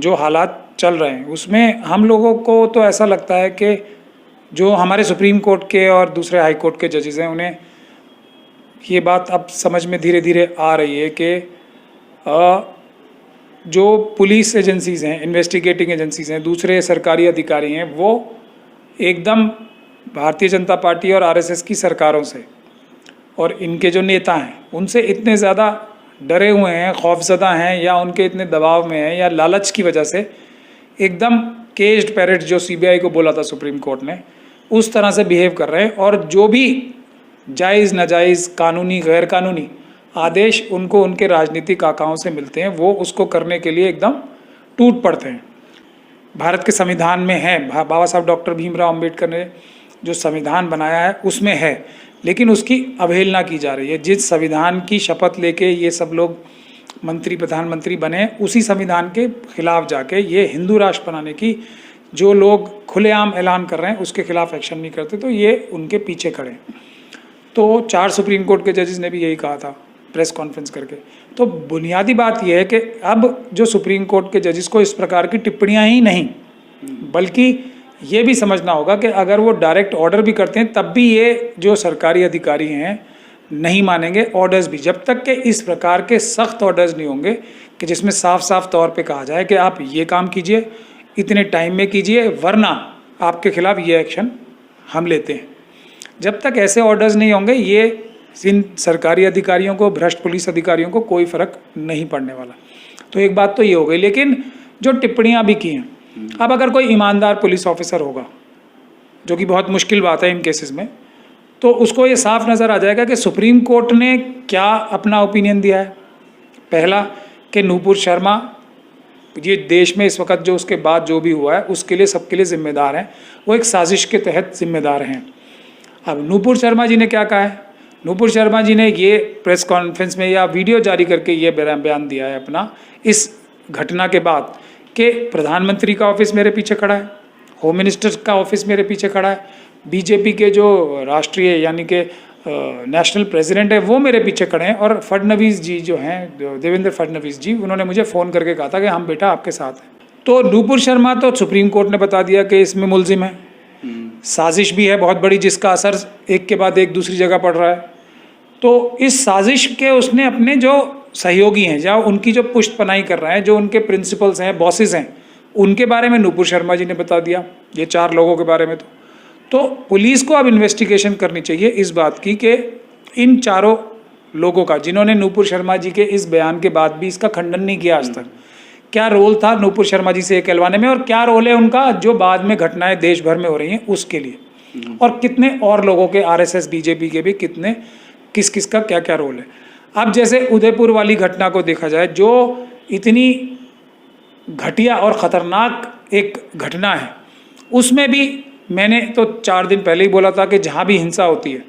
जो हालात चल रहे हैं उसमें हम लोगों को तो ऐसा लगता है कि जो हमारे सुप्रीम कोर्ट के और दूसरे हाई कोर्ट के जजेस हैं उन्हें ये बात अब समझ में धीरे धीरे आ रही है कि जो पुलिस एजेंसीज हैं, इन्वेस्टिगेटिंग एजेंसीज हैं, दूसरे सरकारी अधिकारी हैं, वो एकदम भारतीय जनता पार्टी और आरएसएस की सरकारों से और इनके जो नेता हैं उनसे इतने ज़्यादा डरे हुए हैं, खौफजदा हैं, या उनके इतने दबाव में हैं, या लालच की वजह से एकदम केज्ड पैरेट जो सीबीआई को बोला था सुप्रीम कोर्ट ने, उस तरह से बिहेव कर रहे हैं। और जो भी जायज़ नाजायज़, कानूनी गैर कानूनी आदेश उनको उनके राजनीतिक आकाओं से मिलते हैं, वो उसको करने के लिए एकदम टूट पड़ते हैं। भारत के संविधान में है, बाबा साहब डॉक्टर भीमराव अम्बेडकर ने जो संविधान बनाया है उसमें है, लेकिन उसकी अवहेलना की जा रही है। जिस संविधान की शपथ लेके ये सब लोग मंत्री प्रधानमंत्री बने, उसी संविधान के खिलाफ जाके ये हिंदू राष्ट्र बनाने की जो लोग खुलेआम ऐलान कर रहे हैं उसके खिलाफ एक्शन नहीं करते, तो ये उनके पीछे खड़े हैं। तो 4 सुप्रीम कोर्ट के जजेस ने भी यही कहा था प्रेस कॉन्फ्रेंस करके। तो बुनियादी बात यह है कि अब जो सुप्रीम कोर्ट के जजेस को इस प्रकार की टिप्पणियां ही नहीं, बल्कि ये भी समझना होगा कि अगर वो डायरेक्ट ऑर्डर भी करते हैं तब भी ये जो सरकारी अधिकारी हैं नहीं मानेंगे ऑर्डर्स भी, जब तक कि इस प्रकार के सख्त ऑर्डर्स नहीं होंगे कि जिसमें साफ साफ तौर पे कहा जाए कि आप ये काम कीजिए, इतने टाइम में कीजिए, वरना आपके खिलाफ ये एक्शन हम लेते हैं। जब तक ऐसे ऑर्डर्स नहीं होंगे ये इन सरकारी अधिकारियों को, भ्रष्ट पुलिस अधिकारियों को कोई फ़र्क नहीं पड़ने वाला। तो एक बात तो ये हो गई। लेकिन जो टिप्पणियां भी की हैं, अब अगर कोई ईमानदार पुलिस ऑफिसर होगा, जो कि बहुत मुश्किल बात है इन केसेस में, तो उसको ये साफ नज़र आ जाएगा कि सुप्रीम कोर्ट ने क्या अपना ओपिनियन दिया है। पहला कि नूपुर शर्मा ये देश में इस वक्त जो उसके बाद जो भी हुआ है उसके लिए सबके लिए जिम्मेदार हैं, वो एक साजिश के तहत जिम्मेदार हैं। अब नूपुर शर्मा जी ने क्या कहा है? नूपुर शर्मा जी ने ये प्रेस कॉन्फ्रेंस में या वीडियो जारी करके ये बयान दिया है अपना इस घटना के बाद कि प्रधानमंत्री का ऑफिस मेरे पीछे खड़ा है, होम मिनिस्टर का ऑफिस मेरे पीछे खड़ा है, बीजेपी के जो राष्ट्रीय यानी कि नेशनल प्रेसिडेंट है वो मेरे पीछे खड़े हैं, और फडणवीस जी जो हैं, देवेंद्र फडणवीस जी, उन्होंने मुझे फ़ोन करके कहा था कि हम बेटा आपके साथ हैं। तो नूपुर शर्मा तो सुप्रीम कोर्ट ने बता दिया कि इसमें मुलजिम है, साजिश भी है बहुत बड़ी जिसका असर एक के बाद एक दूसरी जगह पड़ रहा है। तो इस साजिश के उसने अपने जो सहयोगी हैं या उनकी जो पुष्टपनाही कर रहे हैं, जो उनके प्रिंसिपल्स हैं, बॉसेस हैं, उनके बारे में नूपुर शर्मा जी ने बता दिया, ये 4 लोगों के बारे में। तो पुलिस को अब इन्वेस्टिगेशन करनी चाहिए इस बात की कि इन 4 लोगों का, जिन्होंने नूपुर शर्मा जी के इस बयान के बाद भी इसका खंडन नहीं किया आज तक, क्या रोल था नूपुर शर्मा जी से ये कहलवाने में, और क्या रोल है उनका जो बाद में घटनाएं देश भर में हो रही हैं उसके लिए, और कितने और लोगों के, आरएसएस बीजेपी के भी कितने, किस किस का क्या क्या रोल है। अब जैसे उदयपुर वाली घटना को देखा जाए, जो इतनी घटिया और ख़तरनाक एक घटना है, उसमें भी मैंने तो 4 दिन पहले ही बोला था कि जहाँ भी हिंसा होती है,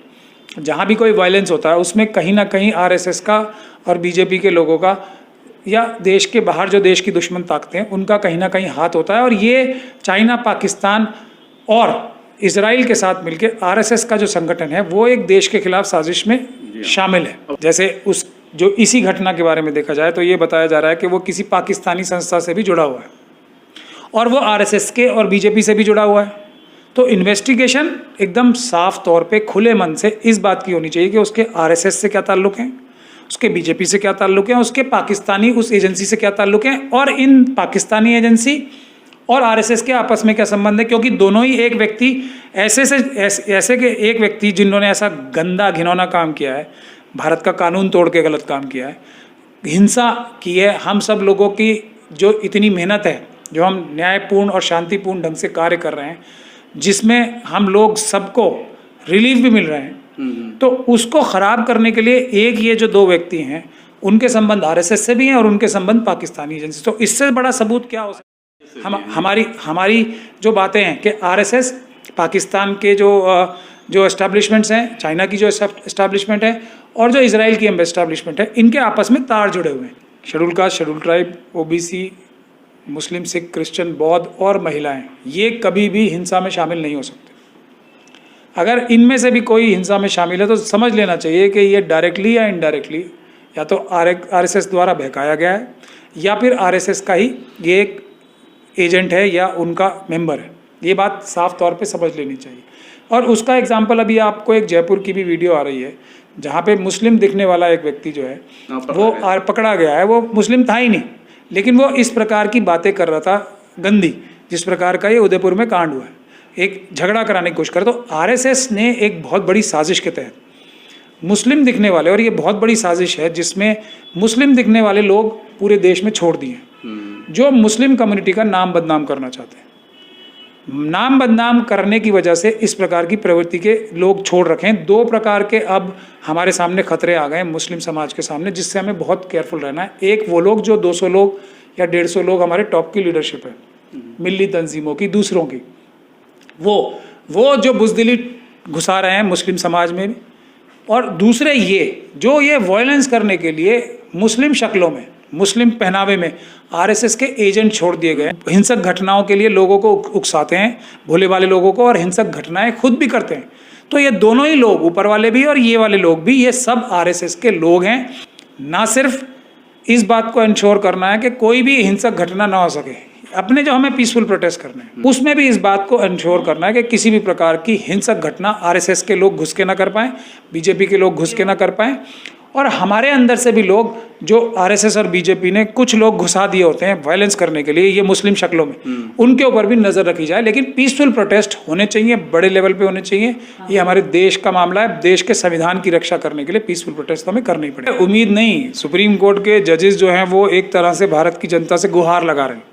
जहाँ भी कोई वायलेंस होता है, उसमें कहीं ना कहीं आरएसएस का और बीजेपी के लोगों का, या देश के बाहर जो देश की दुश्मन ताकतें हैं उनका कहीं ना कहीं हाथ होता है। और ये चाइना, पाकिस्तान और इजराइल के साथ मिलकर आरएसएस का जो संगठन है वो एक देश के खिलाफ साजिश में शामिल है। जैसे उस जो इसी घटना के बारे में देखा जाए तो ये बताया जा रहा है कि वो किसी पाकिस्तानी संस्था से भी जुड़ा हुआ है और वो आरएसएस के और बीजेपी से भी जुड़ा हुआ है। तो इन्वेस्टिगेशन एकदम साफ तौर पे खुले मन से इस बात की होनी चाहिए कि उसके आरएसएस से क्या ताल्लुक़ हैं, उसके बीजेपी से क्या ताल्लुक़ हैं, उसके पाकिस्तानी उस एजेंसी से क्या ताल्लुक़ हैं, और इन पाकिस्तानी एजेंसी और आरएसएस के आपस में क्या संबंध है। क्योंकि दोनों ही एक व्यक्ति ऐसे के एक व्यक्ति जिन्होंने ऐसा गंदा घिनौना काम किया है, भारत का कानून तोड़ के गलत काम किया है, हिंसा की है, हम सब लोगों की जो इतनी मेहनत है, जो हम न्यायपूर्ण और शांतिपूर्ण ढंग से कार्य कर रहे हैं, जिसमें हम लोग सबको रिलीफ भी मिल रहे हैं, तो उसको ख़राब करने के लिए एक ये जो 2 व्यक्ति हैं उनके संबंध आरएसएस से भी हैं और उनके संबंध पाकिस्तानी एजेंसी। तो इससे बड़ा सबूत क्या हो सकता है? हमारी जो बातें हैं कि आरएसएस पाकिस्तान के जो एस्टैब्लिशमेंट्स हैं, चाइना की जो एस्टैब्लिशमेंट है और जो इजराइल की एस्टैब्लिशमेंट है, इनके आपस में तार जुड़े हुए हैं। Schedule caste, schedule tribe, OBC, Muslim, Sikh, Christian, बौद्ध और महिलाएं, ये कभी भी हिंसा में शामिल नहीं हो सकते। अगर इनमें से भी कोई हिंसा में शामिल है तो समझ लेना चाहिए कि ये डायरेक्टली या इनडायरेक्टली या तो आरएसएस द्वारा बहकाया गया है या फिर आरएसएस का ही ये एक एजेंट है या उनका मेंबर है। ये बात साफ तौर पे समझ लेनी चाहिए। और उसका एग्जाम्पल अभी आपको एक जयपुर की भी वीडियो आ रही है जहाँ पे मुस्लिम दिखने वाला एक व्यक्ति जो है वो पकड़ा गया है। वो मुस्लिम था ही नहीं, लेकिन वो इस प्रकार की बातें कर रहा था गंदी, जिस प्रकार का ये उदयपुर में कांड हुआ है, एक झगड़ा कराने की कोशिश कर। तो आरएसएस ने एक बहुत बड़ी साजिश के तहत मुस्लिम दिखने वाले, और ये बहुत बड़ी साजिश है जिसमें मुस्लिम दिखने वाले लोग पूरे देश में छोड़ दिए जो मुस्लिम कम्युनिटी का नाम बदनाम करना चाहते हैं। नाम बदनाम करने की वजह से इस प्रकार की प्रवृत्ति के लोग छोड़ रखे हैं। 2 प्रकार के अब हमारे सामने खतरे आ गए मुस्लिम समाज के सामने, जिससे हमें बहुत केयरफुल रहना है। एक वो लोग जो 200 लोग या 150 लोग हमारे टॉप की लीडरशिप है, मिल्ली तंजीमों की, दूसरों की, वो जो बुज़दिली घुसा रहे हैं मुस्लिम समाज में। और दूसरे ये वायलेंस करने के लिए मुस्लिम शक्लों में, मुस्लिम पहनावे में आरएसएस के एजेंट छोड़ दिए गए, हिंसक घटनाओं के लिए लोगों को उकसाते हैं, भोले वाले लोगों को, और हिंसक घटनाएं खुद भी करते हैं। तो ये दोनों ही लोग, ऊपर वाले भी और ये वाले लोग भी, ये सब आरएसएस के लोग हैं। ना सिर्फ इस बात को इंश्योर करना है कि कोई भी हिंसक घटना ना हो सके, अपने जो हमें पीसफुल प्रोटेस्ट करने हैं उसमें भी इस बात को इंश्योर करना है कि किसी भी प्रकार की हिंसक घटना आरएसएस के लोग घुस के ना कर पाएँ, बीजेपी के लोग घुस के ना कर पाएँ। और हमारे अंदर से भी लोग, जो आरएसएस और बीजेपी ने कुछ लोग घुसा दिए होते हैं वायलेंस करने के लिए ये मुस्लिम शक्लों में, उनके ऊपर भी नज़र रखी जाए। लेकिन पीसफुल प्रोटेस्ट होने चाहिए, बड़े लेवल पे होने चाहिए। ये हमारे देश का मामला है, देश के संविधान की रक्षा करने के लिए पीसफुल प्रोटेस्ट तो हमें करनी पड़ेगी। उम्मीद नहीं, सुप्रीम कोर्ट के जजेस जो हैं वो एक तरह से भारत की जनता से गुहार लगा रहे हैं,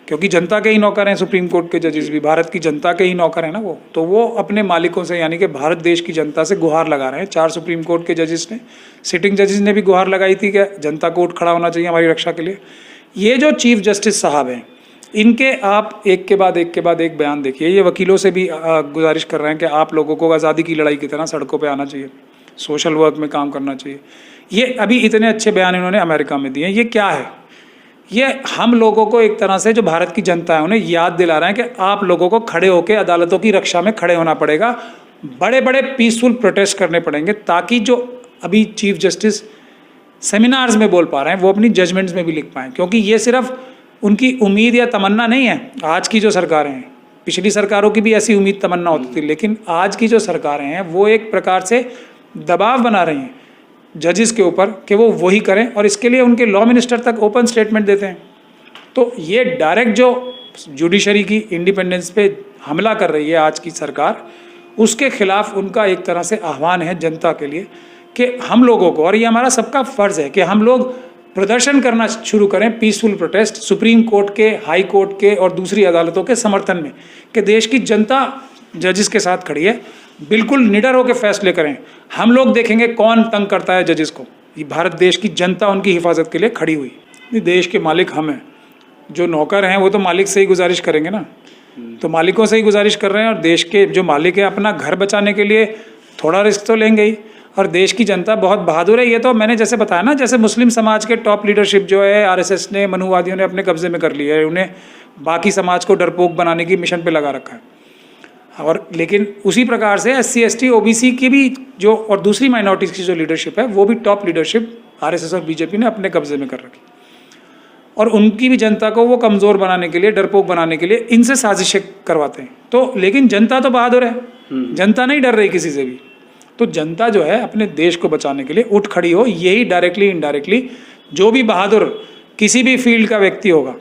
क्योंकि जनता के ही नौकर हैं। सुप्रीम कोर्ट के जजेस भी भारत की जनता के ही नौकर हैं ना वो, तो वो अपने मालिकों से, यानी कि भारत देश की जनता से गुहार लगा रहे हैं। 4 सुप्रीम कोर्ट के जजेस ने, सिटिंग जजेस ने भी गुहार लगाई थी कि जनता को उठ खड़ा होना चाहिए हमारी रक्षा के लिए। ये जो चीफ जस्टिस साहब हैं, इनके आप एक के बाद एक बयान देखिए। ये वकीलों से भी गुजारिश कर रहे हैं कि आप लोगों को आज़ादी की लड़ाई की तरह सड़कों पर आना चाहिए, सोशल वर्क में काम करना चाहिए। ये अभी इतने अच्छे बयान इन्होंने अमेरिका में दिए। ये क्या है? ये हम लोगों को एक तरह से, जो भारत की जनता है, उन्हें याद दिला रहे हैं कि आप लोगों को खड़े होकर अदालतों की रक्षा में खड़े होना पड़ेगा, बड़े बड़े पीसफुल प्रोटेस्ट करने पड़ेंगे, ताकि जो अभी चीफ जस्टिस सेमिनार्स में बोल पा रहे हैं वो अपनी जजमेंट्स में भी लिख पाएँ। क्योंकि ये सिर्फ उनकी उम्मीद या तमन्ना नहीं है आज की जो सरकारें हैं, पिछली सरकारों की भी ऐसी उम्मीद तमन्ना होती थी, लेकिन आज की जो सरकारें हैं वो एक प्रकार से दबाव बना रही हैं जजेस के ऊपर कि वो वही करें, और इसके लिए उनके लॉ मिनिस्टर तक ओपन स्टेटमेंट देते हैं। तो ये डायरेक्ट जो जुडिशरी की इंडिपेंडेंस पे हमला कर रही है आज की सरकार, उसके खिलाफ उनका एक तरह से आह्वान है जनता के लिए कि हम लोगों को, और ये हमारा सबका फ़र्ज़ है कि हम लोग प्रदर्शन करना शुरू करें, पीसफुल प्रोटेस्ट, सुप्रीम कोर्ट के, हाई कोर्ट के और दूसरी अदालतों के समर्थन में, कि देश की जनता जजेस के साथ खड़ी है, बिल्कुल निडर होकर फैसले करें। हम लोग देखेंगे कौन तंग करता है जजेस को। ये भारत देश की जनता उनकी हिफाजत के लिए खड़ी हुई। देश के मालिक हम हैं, जो नौकर हैं वो तो मालिक से ही गुजारिश करेंगे ना, तो मालिकों से ही गुजारिश कर रहे हैं। और देश के जो मालिक है अपना घर बचाने के लिए थोड़ा रिस्क तो लेंगे ही, और देश की जनता बहुत बहादुर है। ये तो मैंने जैसे बताया ना, जैसे मुस्लिम समाज के टॉप लीडरशिप जो है आरएसएस ने, मनुवादियों ने अपने कब्जे में कर लिया है, उन्हें बाकी समाज को डरपोक बनाने की मिशन पे लगा रखा है। और लेकिन उसी प्रकार से SC ST OBC की भी जो, और दूसरी माइनॉरिटीज़ की जो लीडरशिप है, वो भी टॉप लीडरशिप आरएसएस और बीजेपी ने अपने कब्जे में कर रखी, और उनकी भी जनता को वो कमज़ोर बनाने के लिए, डरपोक बनाने के लिए इनसे साजिशें करवाते हैं। तो लेकिन जनता तो बहादुर है, जनता नहीं डर रही किसी से भी। तो जनता जो है अपने देश को बचाने के लिए उठ खड़ी हो। यही डायरेक्टली इनडायरेक्टली जो भी बहादुर किसी भी फील्ड का व्यक्ति होगा,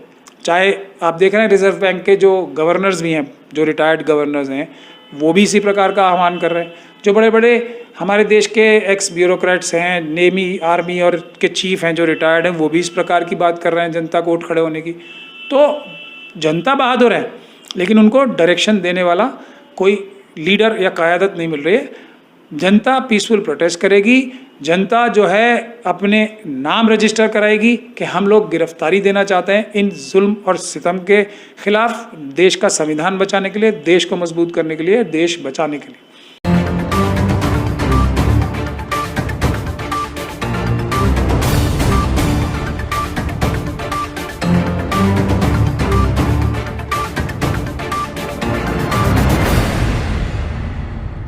चाहे आप देख रहे हैं रिजर्व बैंक के जो गवर्नर्स भी हैं, जो रिटायर्ड गवर्नर्स हैं, वो भी इसी प्रकार का आह्वान कर रहे हैं। जो बड़े बड़े हमारे देश के एक्स ब्यूरोक्रेट्स हैं, नेवी, आर्मी और के चीफ हैं जो रिटायर्ड हैं, वो भी इस प्रकार की बात कर रहे हैं जनता को उठ खड़े होने की। तो जनता बहादुर है, लेकिन उनको डायरेक्शन देने वाला कोई लीडर या क़यादत नहीं मिल रही है। जनता पीसफुल प्रोटेस्ट करेगी, जनता जो है अपने नाम रजिस्टर कराएगी कि हम लोग गिरफ्तारी देना चाहते हैं इन जुल्म और सितम के खिलाफ, देश का संविधान बचाने के लिए, देश को मजबूत करने के लिए, देश बचाने के लिए।